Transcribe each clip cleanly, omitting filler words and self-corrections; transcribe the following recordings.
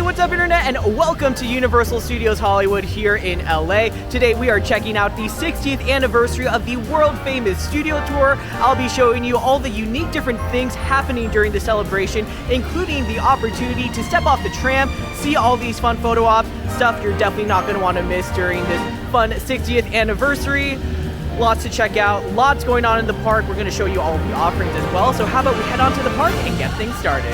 what's up internet, and welcome to Universal Studios Hollywood here in LA. Today we are checking out the 60th anniversary of the world famous studio tour. I'll be showing you all the unique different things happening during the celebration, including the opportunity to step off the tram, see all these fun photo ops, stuff you're definitely not going to want to miss during this fun 60th anniversary. Lots to check out, lots going on in the park. We're going to show you all of the offerings as well, so how about we head on to the park and get things started.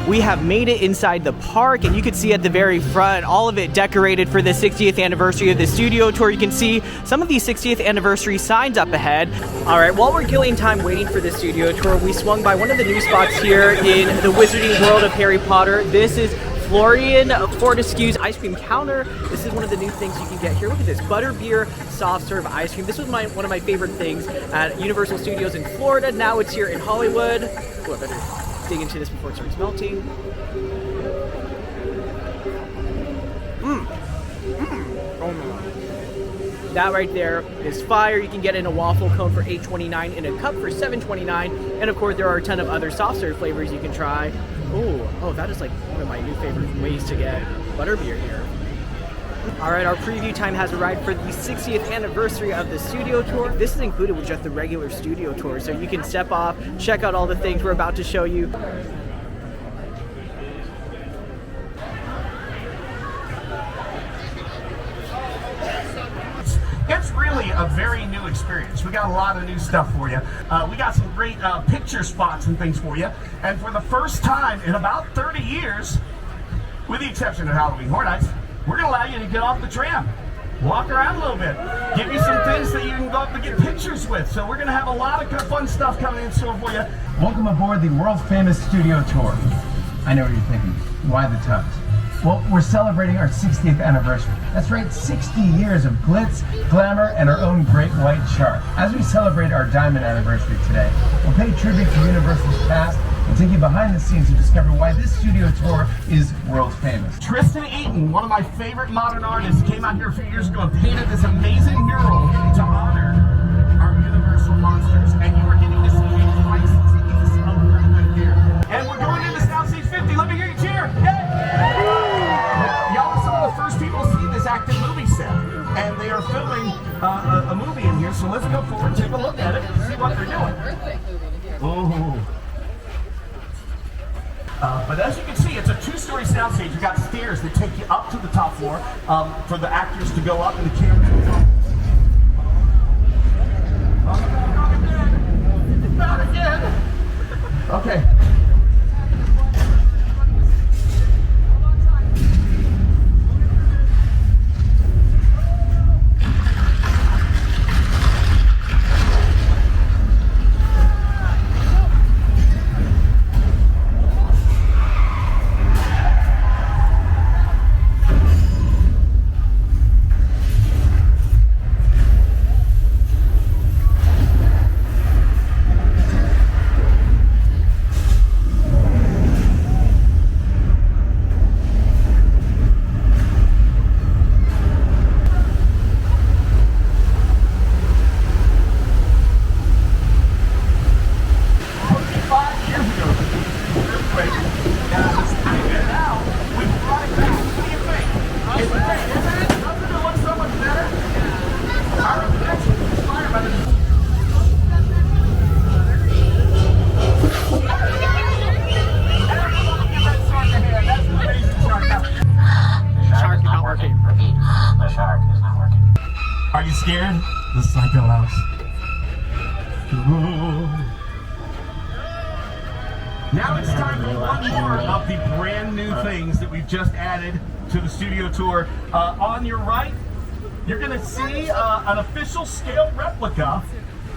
We have made it inside the park, and you can see at the very front, all of it decorated for the 60th anniversary of the studio tour. You can see some of these 60th anniversary signs up ahead. All right, while we're killing time waiting for the studio tour, we swung by one of the new spots here in the Wizarding World of Harry Potter. This is Florean Fortescue's ice cream counter. This is one of the new things you can get here. Look at this, butterbeer soft serve ice cream. This was one of my favorite things at Universal Studios in Florida. Now it's here in Hollywood. Ooh, I better dig into this before it starts melting. Oh my. That right there is fire. You can get in a waffle cone for $8.29, in a cup for $7.29, and of course there are a ton of other soft serve flavors you can try. Oh, that is like one of my new favorite ways to get butterbeer here. Alright, our preview time has arrived for the 60th anniversary of the studio tour. This is included with just the regular studio tour, so you can step off, check out all the things we're about to show you. It's really a very new experience. We got a lot of new stuff for you. We got some great picture spots and things for you. And for the first time in about 30 years, with the exception of Halloween Horror Nights, we're going to allow you to get off the tram, walk around a little bit, give you some things that you can go up and get pictures with. So we're going to have a lot of good fun stuff coming in store for you. Welcome aboard the world famous studio tour. I know what you're thinking. Why the tubs? Well, we're celebrating our 60th anniversary. That's right, 60 years of glitz, glamour, and our own great white shark. As we celebrate our diamond anniversary today, we'll pay tribute to Universal's past and take you behind the scenes to discover why this studio tour is world famous. Tristan Eaton, one of my favorite modern artists, came out here a few years ago and painted this amazing mural to honor our Universal monsters. And you are getting to see a priceless piece of really good gear. And we're going into Soundstage 50. Let me hear you cheer. Yay! Y'all are some of the first people to see this active movie set. And they are filming a movie in here, so let's go forward and take a look at it and see what they're doing. Ooh. But as you can see, it's a two-story soundstage. You've got stairs that take you up to the top floor for the actors to go up and the cameras to go. Not again. Okay. Are you scared? The Psycho House. Ooh. Now it's time for one more of the brand new things that we've just added to the studio tour. On your right, you're going to see an official scale replica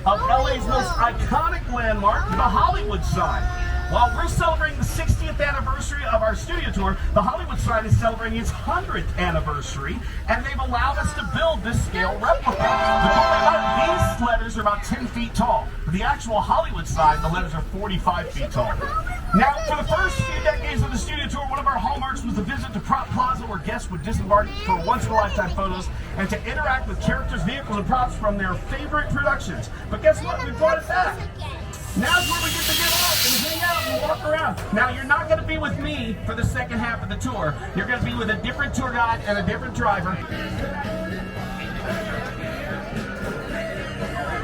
of LA's most iconic landmark, the Hollywood sign. While we're celebrating the 60th anniversary of our studio tour, the Hollywood sign is celebrating its 100th anniversary, and they've allowed us to build this scale replica. These letters are about 10 feet tall. For the actual Hollywood sign, the letters are 45 feet tall. Now, for the first few decades of the studio tour, one of our hallmarks was the visit to Prop Plaza, where guests would disembark for once-in-a-lifetime photos and to interact with characters, vehicles, and props from their favorite productions. But guess what? We brought it back. Now's where we get to get off and hang out and walk around. Now, you're not going to be with me for the second half of the tour. You're going to be with a different tour guide and a different driver.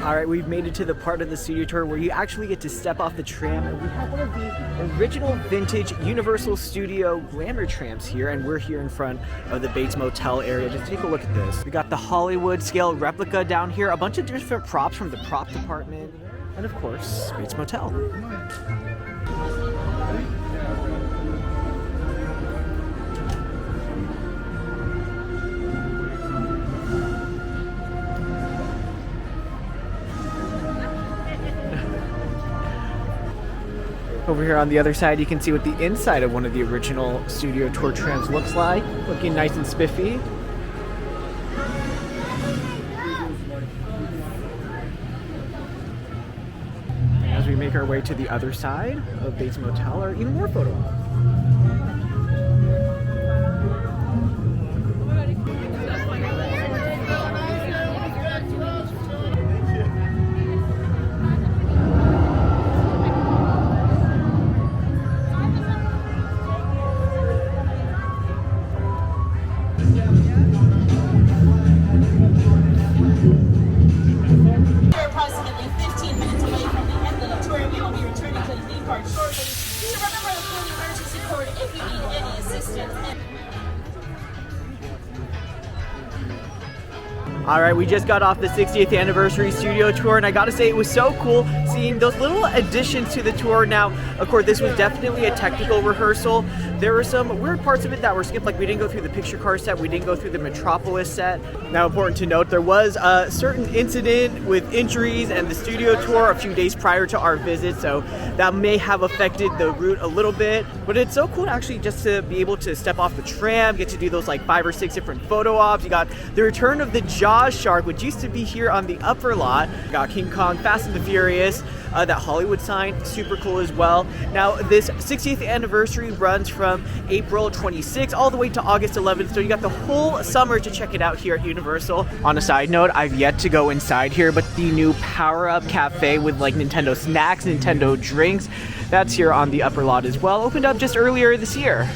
All right, we've made it to the part of the studio tour where you actually get to step off the tram, and we have one of the original vintage Universal Studio glamour trams here, and we're here in front of the Bates Motel area. Just take a look at this. We got the Hollywood scale replica down here, a bunch of different props from the prop department, and of course, Bates Motel. Over here on the other side, you can see what the inside of one of the original studio tour trams looks like. Looking nice and spiffy. As we make our way to the other side of Bates Motel, are even more photo ops. All right, we just got off the 60th anniversary studio tour, and I gotta say it was so cool seeing those little additions to the tour. Now, of course, this was definitely a technical rehearsal. There were some weird parts of it that were skipped, like we didn't go through the picture car set, we didn't go through the Metropolis set. Now, important to note, there was a certain incident with injuries and the studio tour a few days prior to our visit, so that may have affected the route a little bit. But it's so cool actually just to be able to step off the tram, get to do those like 5 or 6 different photo ops. You got the return of the Jaws shark, which used to be here on the upper lot. Got King Kong, Fast and the Furious, that Hollywood sign, super cool as well. Now, this 60th anniversary runs from April 26th all the way to August 11th, so you got the whole summer to check it out here at Universal. On a side note, I've yet to go inside here, but the new Power Up Cafe with like Nintendo snacks, Nintendo drinks, that's here on the upper lot as well. Opened up just earlier this year.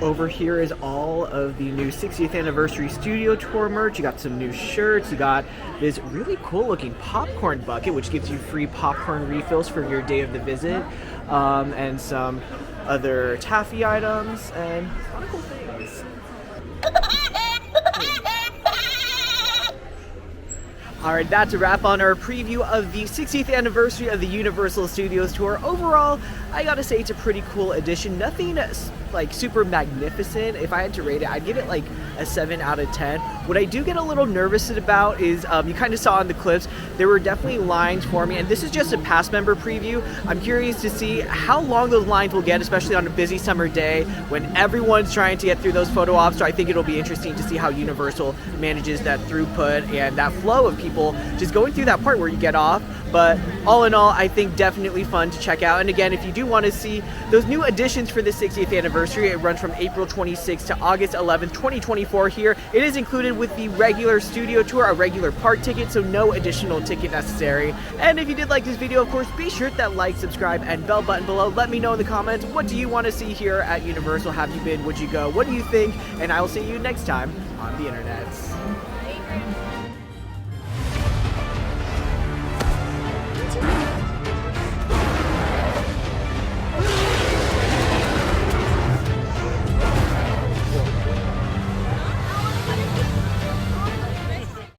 Over here is all of the new 60th anniversary studio tour merch. You got some new shirts. You got this really cool looking popcorn bucket, which gives you free popcorn refills for your day of the visit, and some other taffy items and a lot of cool things. All right, that's a wrap on our preview of the 60th anniversary of the Universal Studios tour. Overall, I gotta say it's a pretty cool edition. Nothing like super magnificent. If I had to rate it, I'd give it like a 7 out of 10. What I do get a little nervous about is, you kind of saw in the clips, there were definitely lines forming, and this is just a past member preview. I'm curious to see how long those lines will get, especially on a busy summer day when everyone's trying to get through those photo ops. So I think it'll be interesting to see how Universal manages that throughput and that flow of people just going through that part where you get off. But all in all, I think definitely fun to check out. And again, if you do want to see those new additions for the 60th anniversary, it runs from April 26th to August 11th, 2024 here. It is included with the regular studio tour, a regular park ticket, so no additional ticket necessary. And if you did like this video, of course, be sure to hit that like, subscribe, and bell button below. Let me know in the comments, what do you want to see here at Universal? Have you been? Would you go? What do you think? And I will see you next time on the internet.